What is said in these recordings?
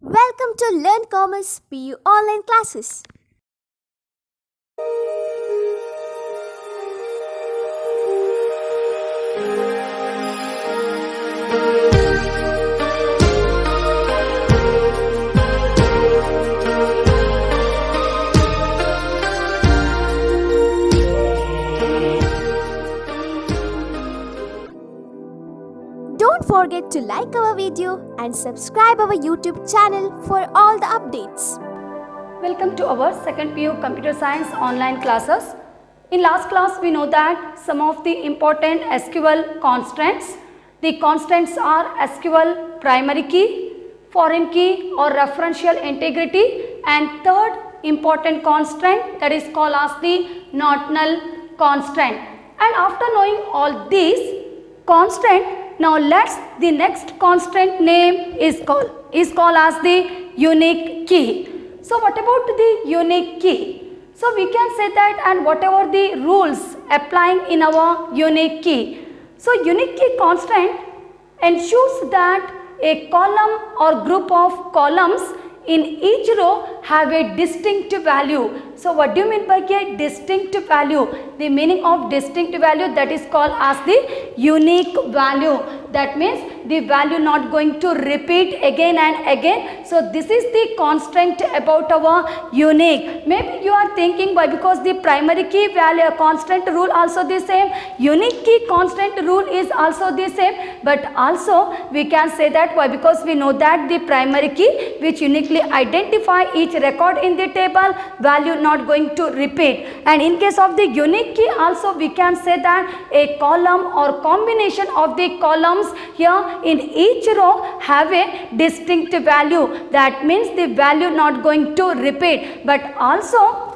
Welcome to Learn Commerce PU online classes. Don't forget to like our video and subscribe our YouTube channel for all the updates. Welcome to our second PU Computer Science online classes. In last class we know that some of the important SQL constants. The constants are SQL primary key, foreign key or referential integrity, and third important constant, that is called as the not null constant. And after knowing all these constant, now the next constant name is called as the unique key. So what about the unique key? So we can say that, and whatever the rules applying in our unique key. So unique key constant ensures that a column or group of columns in each row have a distinct value. So what do you mean by a distinct value? The meaning of distinct value, that is called as the unique value. That means the value not going to repeat again and again. So this is the constant about our unique. Maybe you are thinking, why? Because the primary key value constant rule also the same, unique key constant rule is also the same, but also we can say that, why? Because we know that the primary key which uniquely identify each record in the table, value not going to repeat. And in case of the unique key also we can say that a column or combination of the columns here in each row have a distinct value. That means the value not going to repeat. But also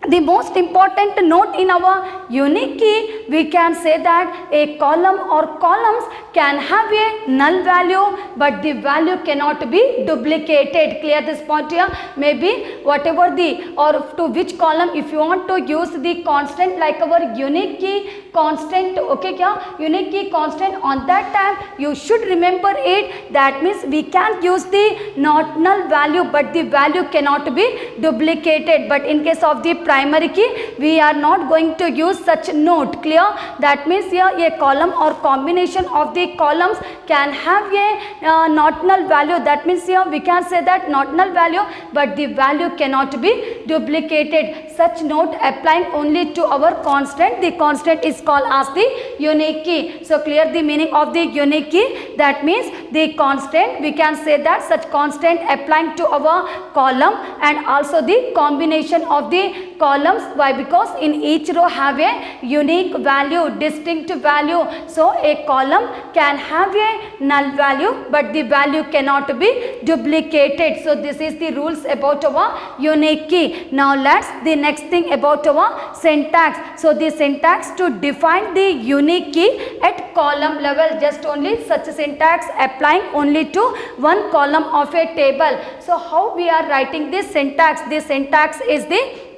the most important note in our unique key, we can say that a column or columns can have a null value, but the value cannot be duplicated. Clear this point here? Maybe whatever the, or to which column, if you want to use the constant like our unique key constant, okay, kya? Unique key constant, on that time you should remember it. That means we can use the not null value, but the value cannot be duplicated. But in case of the primary key, we are not going to use such note. Clear? That means here a column or combination of the columns can have a not null value. That means here we can say that not null value, but the value cannot be duplicated. Such note applying only to our constant. The constant is called as the unique key. So clear the meaning of the unique key. That means the constant, we can say that such constant applying to our column and also the combination of the columns. Why? Because in each row have a unique value, distinct value. So a column can have a null value, but the value cannot be duplicated. So this is the rules about our unique key. Now let's the next thing about our syntax. So the syntax to define the unique key at column level, just only such syntax applying only to one column of a table. So how we are writing this syntax? This syntax is the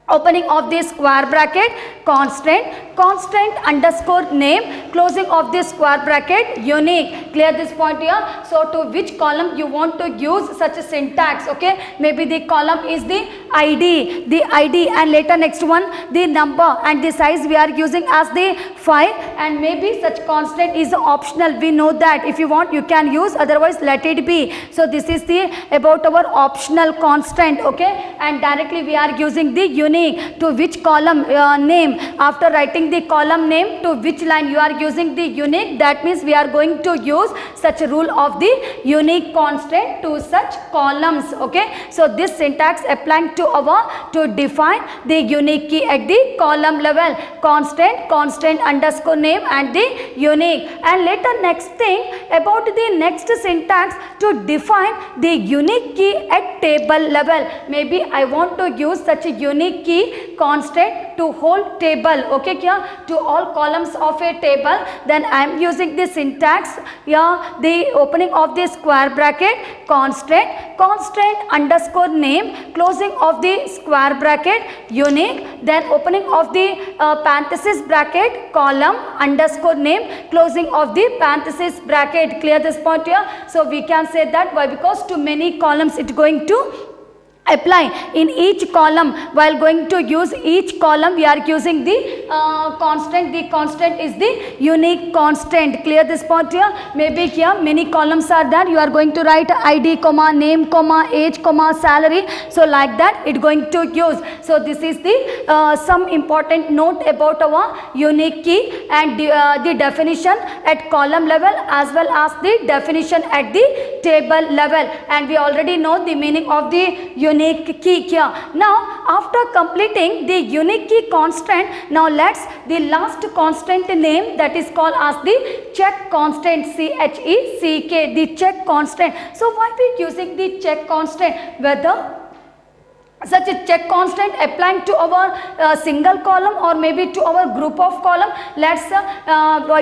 opening of the square bracket constant underscore name, closing of this square bracket unique. Clear this point here? So to which column you want to use such a syntax? Okay, maybe the column is the ID, and later next one the number, and the size we are using as the 5, and maybe such constant is optional. We know that if you want you can use, otherwise let it be. So this is the about our optional constant. Okay, and directly we are using the unique. To which column name, after writing the column name, to which line you are using the unique. That means we are going to use such a rule of the unique constant to such columns. Okay, so this syntax applying to our to define the unique key at the column level, constant underscore name and the unique. And later next thing about the next syntax to define the unique key at table level. Maybe I want to use such a unique key constant to whole table, okay क्या, to all columns of a table, then I am using the syntax, yeah, the opening of the square bracket, constant underscore name, closing of the square bracket, unique, then opening of the parenthesis bracket, column underscore name, closing of the parenthesis bracket. Clear this point here? So we can say that why, because to many columns it going to apply. In each column, while going to use each column, we are using the constant. The constant is the unique constant. Clear this point here? Maybe here many columns are there, you are going to write id comma name comma age comma salary, so like that it going to use. So this is the some important note about our unique key, and the definition at column level as well as the definition at the table level, and we already know the meaning of the unique key here. Now after completing the unique key constant, now let's the last constant name, that is called as the check constant, CHECK, the check constant. So why we using the check constant? Whether such a check constant applying to our single column or maybe to our group of column. Let's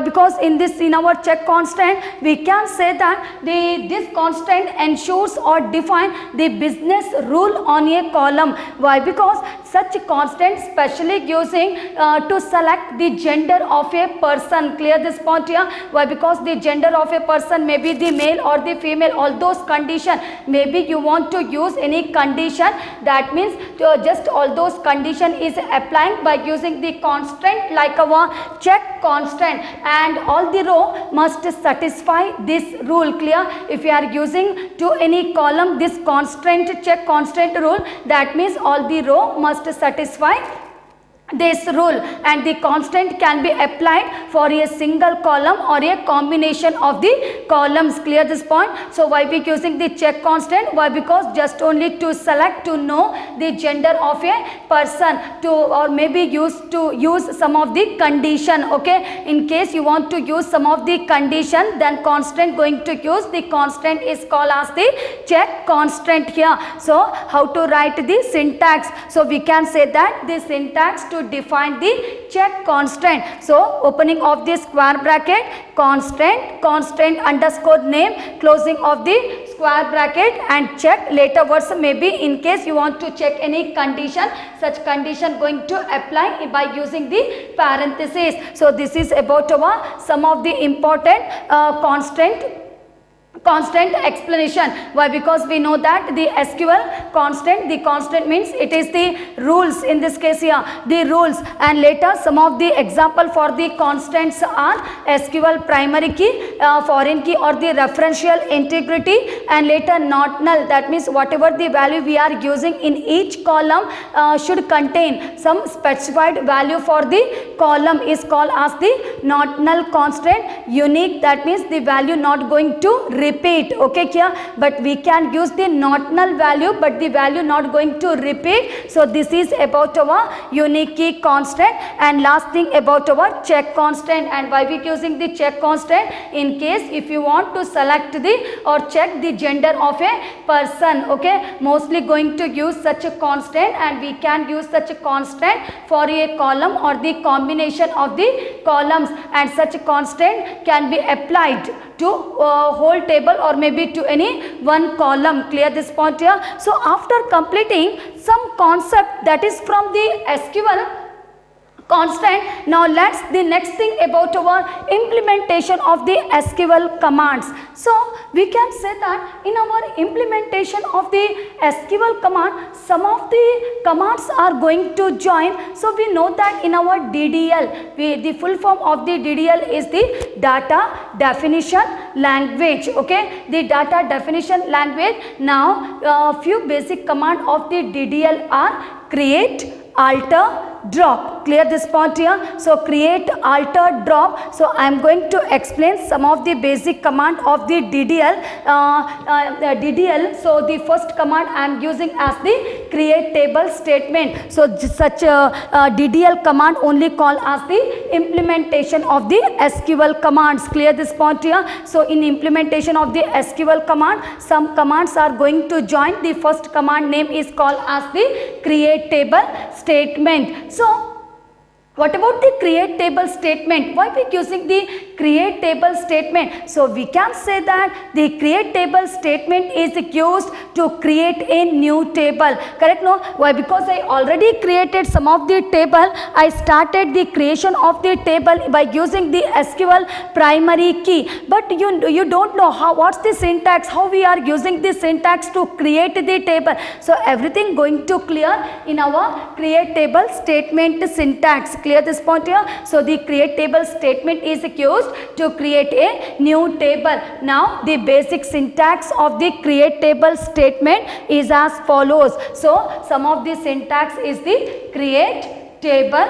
because in our check constant we can say that this constant ensures or define the business rule on a column. Why? Because such constant specially using to select the gender of a person. Clear this point here? Why? Because the gender of a person may be the male or the female, all those condition. Maybe you want to use any condition, that means just all those condition is applying by using the constant like our check constant, and all the row must satisfy this rule. Clear? If you are using to any column this constant check constant rule, that means all the row must satisfy this rule, and the constant can be applied for a single column or a combination of the columns. Clear this point? So why we using the check constant? Why? Because just only to select, to know the gender of a person, to or maybe use some of the condition. Okay, in case you want to use some of the condition, then constant going to use, the constant is called as the check constant here. So how to write the syntax? So we can say that the syntax to define the check constant. So opening of the square bracket, constant underscore name, closing of the square bracket, and check later words. Maybe in case you want to check any condition, such condition going to apply by using the parenthesis. So this is about our some of the important constant explanation. Why? Because we know that the SQL constant, the constant means it is the rules, in this case here the rules, and later some of the example for the constants are SQL primary key, foreign key or the referential integrity, and later not null, that means whatever the value we are using in each column should contain some specified value for the column is called as the not null constant. Unique, that means the value not going to repeat. Okay, here but we can use the not null value, but the value not going to repeat. So this is about our unique key constant. And last thing about our check constant. And why we using the check constant? In case if you want to select the or check the gender of a person, okay, mostly going to use such a constant, and we can use such a constant for a column or the combination of the columns, and such a constant can be applied to whole table or maybe to any one column. Clear this point here? So after completing some concept that is from the SQL constant, now let's the next thing about our implementation of the SQL commands. So we can say that in our implementation of the SQL command, some of the commands are going to join. So we know that in our DDL, the full form of the DDL is the data definition language. Okay, the data definition language. Now few basic command of the DDL are create, alter, drop. Clear this point here? So create, alter, drop. So I am going to explain some of the basic command of the DDL. So the first command I am using as the create table statement. So such a DDL command only called as the implementation of the SQL commands. Clear this point here? So in implementation of the SQL command, some commands are going to join. The first command name is called as the create table statement. So What about the create table statement? Why we using the create table statement? So we can say that the create table statement is used to create a new table. Correct? No? Why? Because I already created some of the table. I started the creation of the table by using the SQL primary key. But you don't know what's the syntax, how we are using the syntax to create the table. So everything going to clear in our create table statement syntax. Clear this point here? So the create table statement is used to create a new table. Now the basic syntax of the create table statement is as follows. So some of the syntax is the create table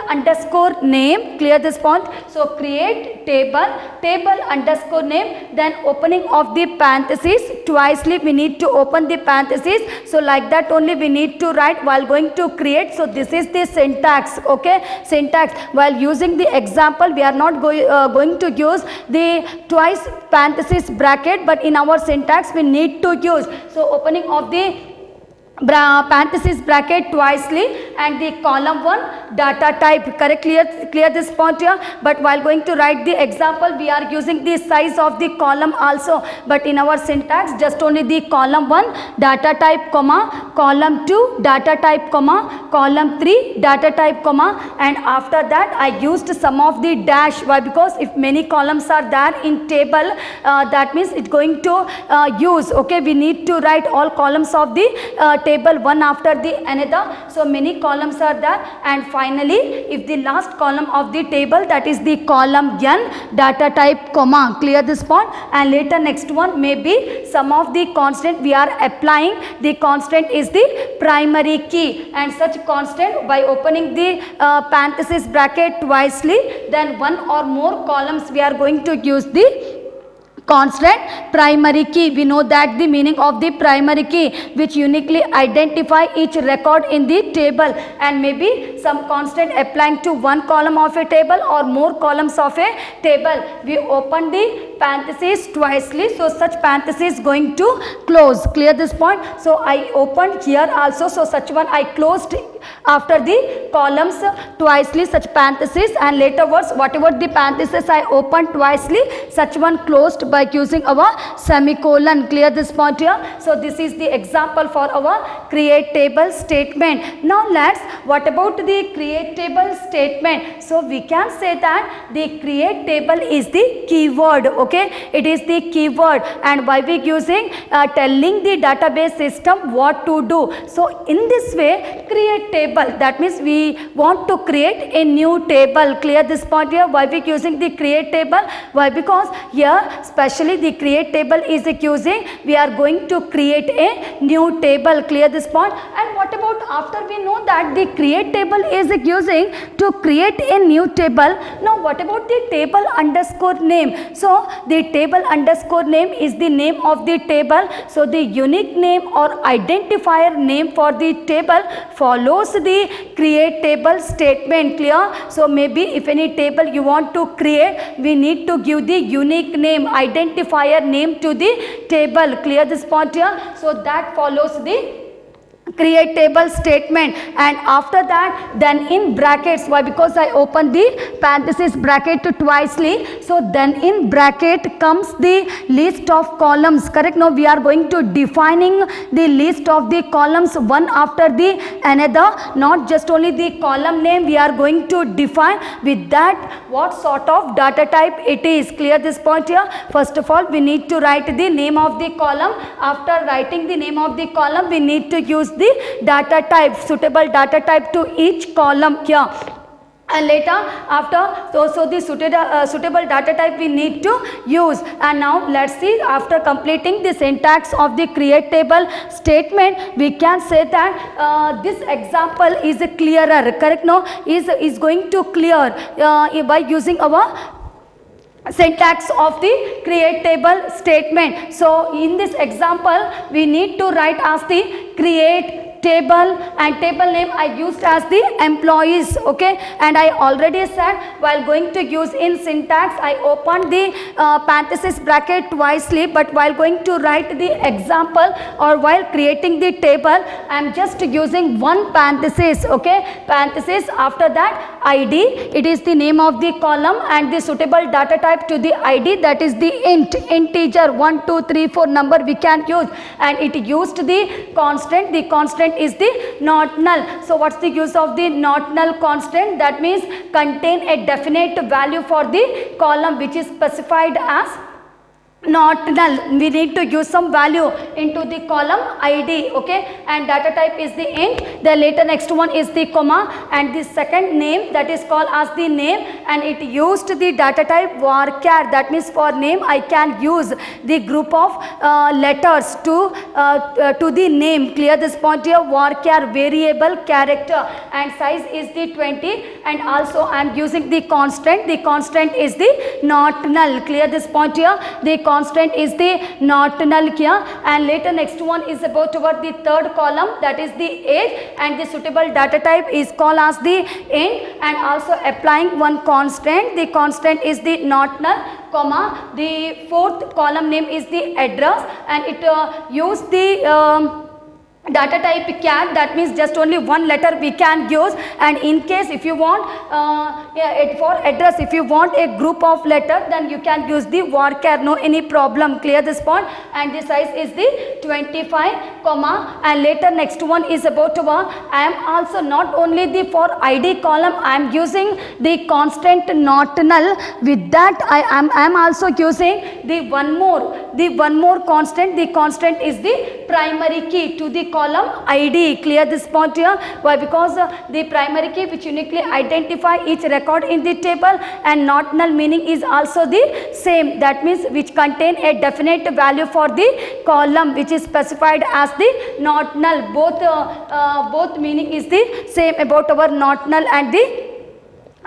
underscore name. Clear this point? So create table underscore name, then opening of the parentheses, twicely we need to open the parentheses. So like that only we need to write while going to create. So this is the syntax. Okay, syntax. While using the example, we are not going to use the twice parenthesis bracket, but in our syntax we need to use. So opening of the parenthesis bracket twicely and the column 1 data type. Correct? Clear this point here? But while going to write the example, we are using the size of the column also, but in our syntax just only the column 1 data type comma, column 2 data type comma, column 3 data type comma, and after that I used some of the dash. Why? Because if many columns are there in table, that means it's going to use. Okay, we need to write all columns of the table one after the another. So many columns are there, and finally if the last column of the table, that is the column n data type comma. Clear this point? And later next one may be some of the constant we are applying. The constant is the primary key, and such constant by opening the parenthesis bracket twicely, then one or more columns we are going to use the constant primary key. We know that the meaning of the primary key, which uniquely identify each record in the table, and maybe some constant applying to one column of a table or more columns of a table. We open the parenthesis twicely, so such parenthesis going to close. Clear this point? So I opened here also, so such one I closed after the columns twicely, such parenthesis, and later words whatever the parenthesis I opened twicely, such one closed by using our semicolon. Clear this point here? So this is the example for our create table statement. Now let's, what about the create table statement? So we can say that the create table is the keyword. Okay, it is the keyword, and by we using telling the database system what to do. So in this way, create table, that means we want to create a new table. Clear this point here? Why we using the create table? Why? Because here especially the create table is using, we are going to create a new table. Clear this point? And what about after we know that the create table is using to create a new table, now what about the table underscore name? So the table underscore name is the name of the table. So the unique name or identifier name for the table follows the create table statement. Clear? So maybe if any table you want to create, we need to give the unique name, identifier name to the table. Clear this point here? So that follows the create table statement, and after that then in brackets. Why? Because I open the parenthesis bracket twicely, so then in bracket comes the list of columns. Correct? Now we are going to defining the list of the columns one after the another, not just only the column name, we are going to define with that what sort of data type it is. Clear this point here? First of all we need to write the name of the column. After writing the name of the column, we need to use the data type, suitable data type to each column here. And later after, so the suitable data type we need to use. And now let's see, after completing the syntax of the create table statement, we can say that this example is clearer. Correct? No, is going to clear by using our syntax of the create table statement. So in this example we need to write as the create table, and table name I used as the employees, okay. And I already said while going to use in syntax, I opened the parenthesis bracket twicely, but while going to write the example or while creating the table, I am just using one parenthesis, okay. Parenthesis, after that ID, it is the name of the column and the suitable data type to the ID, that is the integer 1 2 3 4 number we can use, and it used the constant. The constant is the not null. So what's the use of the not null constant? That means contain a definite value for the column which is specified as not null. We need to use some value into the column ID, okay, and data type is the int. The later next one is the comma, and the second name, that is called as the name, and it used the data type varchar. That means for name I can use the group of letters to the name. Clear this point here. Varchar, variable character, and size is the 20, and also I am using the constant. The constant is the not null. Clear this point here. The constant is the not null here, and later next one is about toward the third column, that is the age, and the suitable data type is called as the int, and also applying one constant. The constant is the not null, comma, the fourth column name is the address, and it use the data type char. That means just only one letter we can use, and in case if you want for address, if you want a group of letters, then you can use the varchar, no any problem. Clear this point. And the size is the 25, comma, and later next one is about I am also not only the for ID column I am using the constant not null. With that I am also using the one more constant. The constant is the primary key to the column ID. Clear this point here. Why? Because the primary key which uniquely identify each record in the table, and not null meaning is also the same. That means which contain a definite value for the column which is specified as the not null. Both meaning is the same about our not null and the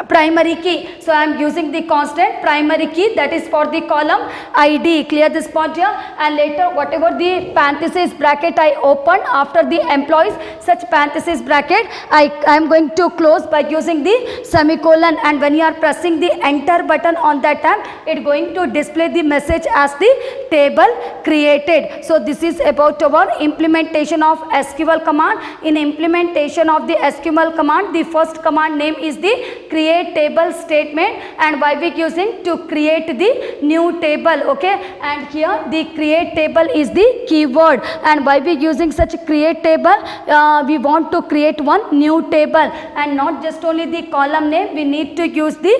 primary key. So I am using the constant primary key, that is for the column ID. Clear this point here. And later whatever the parenthesis bracket I open after the employees, such parenthesis bracket I am going to close by using the semicolon, and when you are pressing the enter button on that time, it going to display the message as the table created. So this is about our implementation of SQL command. In implementation of the SQL command, the first command name is the create table statement, and why we using to create the new table, okay. And here the create table is the keyword, and why we using such create table, we want to create one new table, and not just only the column name, we need to use the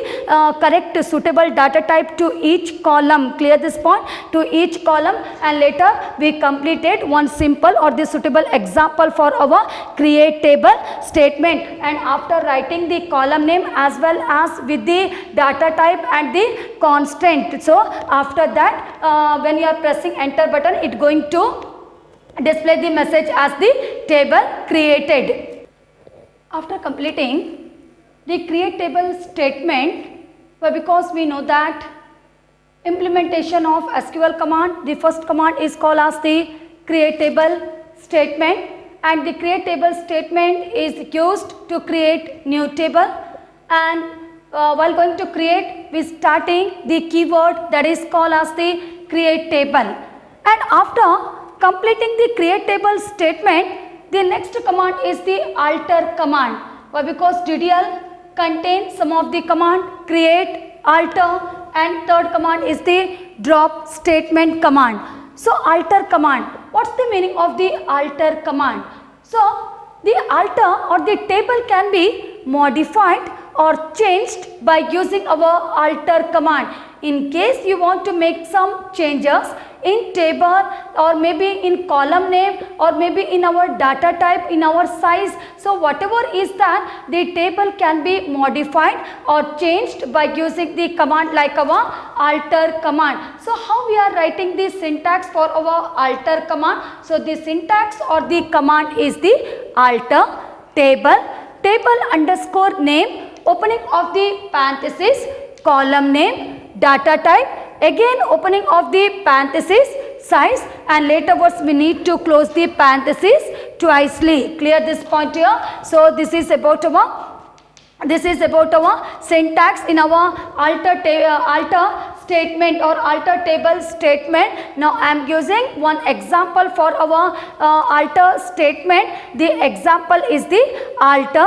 correct suitable data type to each column. Clear this point, to each column. And later we completed one simple or the suitable example for our create table statement, and after writing the column name as well as with the data type and the constant. So after that when you are pressing enter button, it going to display the message as the table created. After completing the create table statement, because we know that implementation of SQL command, the first command is called as the create table statement, and the create table statement is used to create new table. And while going to create, we starting the keyword that is called as the create table. And after completing the create table statement, the next command is the alter command. Why? Because DDL contains some of the command create, alter, and third command is the drop statement command. So alter command, what's the meaning of the alter command? So the alter or the table can be modified or changed by using our alter command. In case you want to make some changes in table or maybe in column name or maybe in our data type, in our size, so whatever is that, the table can be modified or changed by using the command like our alter command. So how we are writing the syntax for our alter command? So the syntax or the command is the alter table underscore name, opening of the parenthesis, column name, data type, again opening of the parenthesis, size, and later words we need to close the parenthesis, twicely. Clear this point here? So this is about our syntax in our alter statement or alter table statement. Now I am using one example for our alter statement. The example is the alter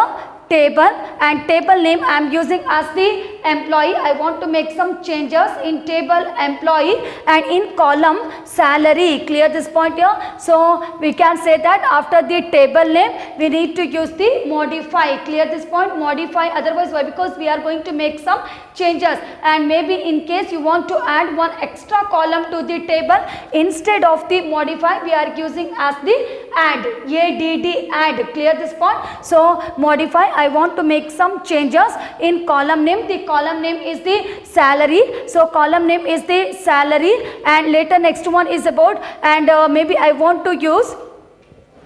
table, and table name I am using as the employee. I want to make some changes in table employee and in column salary. Clear this point here? So we can say that after the table name we need to use the modify. Clear this point? Modify. Otherwise why? Because we are going to make some changes, and maybe in case you want to add one extra column to the table, instead of the modify we are using as the add. Add. Clear this point? So modify, I want to make some changes in column name. The column name is the salary. So column name is the salary, and later next one is about, and maybe I want to use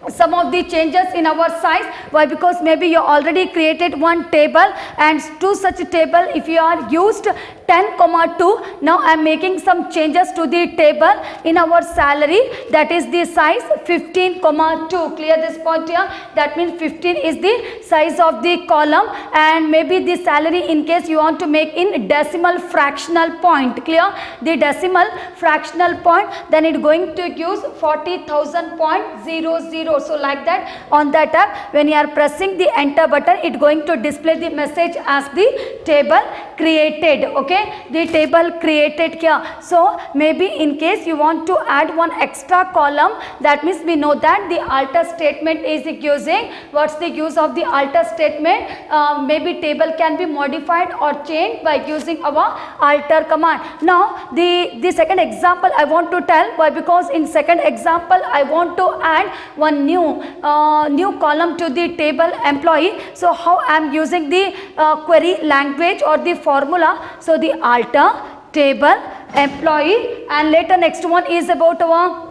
some of the changes in our size. Why? Because maybe you already created one table, and to such a table if you are used 10,2, now I am making some changes to the table in our salary, that is the size 15,2. Clear this point here? That means 15 is the size of the column, and maybe the salary in case you want to make in decimal fractional point. Clear? The decimal fractional point, then it going to use 40,000.00. So like that, on that tab when you are pressing the enter button, it going to display the message as the table created. Okay, the table created here. So maybe in case you want to add one extra column, that means we know that the alter statement is using, what's the use of the alter statement? Maybe table can be modified or changed by using our alter command. Now the second example I want to tell. Why? Because in second example I want to add one new column to the table employee. So how I am using the query language or the formula? So the alter table employee, and later next one is about our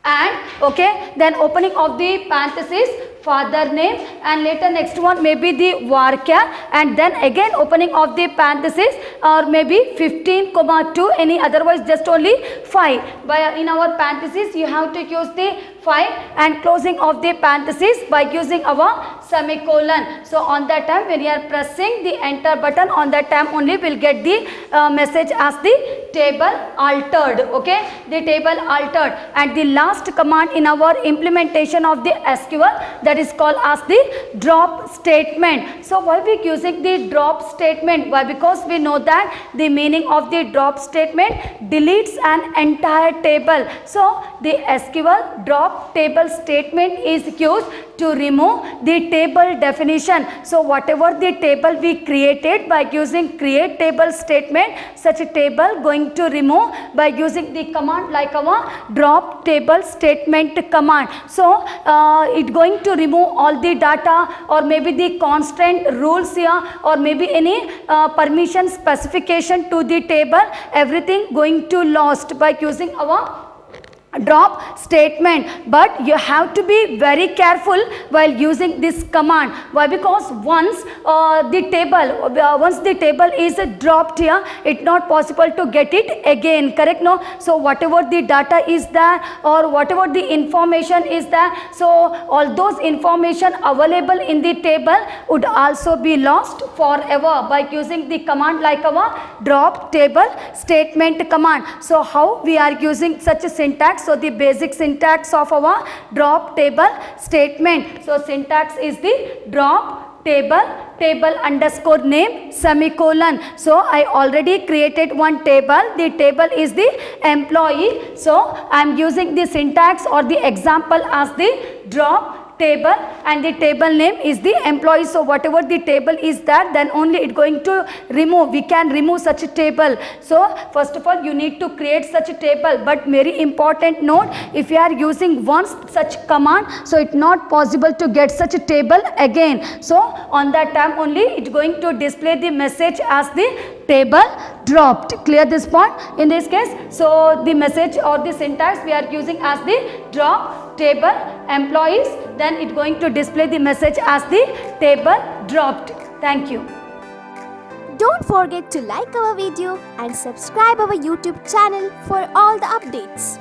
and. Okay, then opening of the parenthesis father name, and later next one may be the varchar, and then again opening of the parenthesis, or maybe 15,2, any otherwise just only 5. By in our parenthesis you have to use the 5, and closing of the parenthesis by using our semicolon. So on that time when you are pressing the enter button, on that time only will get the message as the table altered. Okay, the table altered. And the last command in our implementation of the SQL, that is called as the drop statement. So why we using the drop statement? Why? Because we know that the meaning of the drop statement deletes an entire table. So the SQL drop table statement is used to remove the table definition. So whatever the table we created by using create table statement, such a table going to remove by using the command like our drop table statement command. So it going to remove all the data, or maybe the constant rules here, or maybe any permission specification to the table, everything going to lost by using our drop statement. But you have to be very careful while using this command. Why? Because once the table is dropped here, it's not possible to get it again. Correct? No? So whatever the data is there, or whatever the information is there, so all those information available in the table would also be lost forever by using the command like our drop table statement command. So how we are using such a syntax? So the basic syntax of our drop table statement. So syntax is the drop table underscore name semicolon. So I already created one table. The table is the employee. So I am using the syntax or the example as the drop table, and the table name is the employee. So whatever the table is that, then only it going to remove. We can remove such a table. So first of all you need to create such a table. But very important note, if you are using once such command, so it's not possible to get such a table again. So on that time only it's going to display the message as the table dropped. Clear this point in this case? So the message or the syntax we are using as the drop table employees, then it going to display the message as the table dropped. Thank you. Don't forget to like our video and subscribe our YouTube channel for all the updates.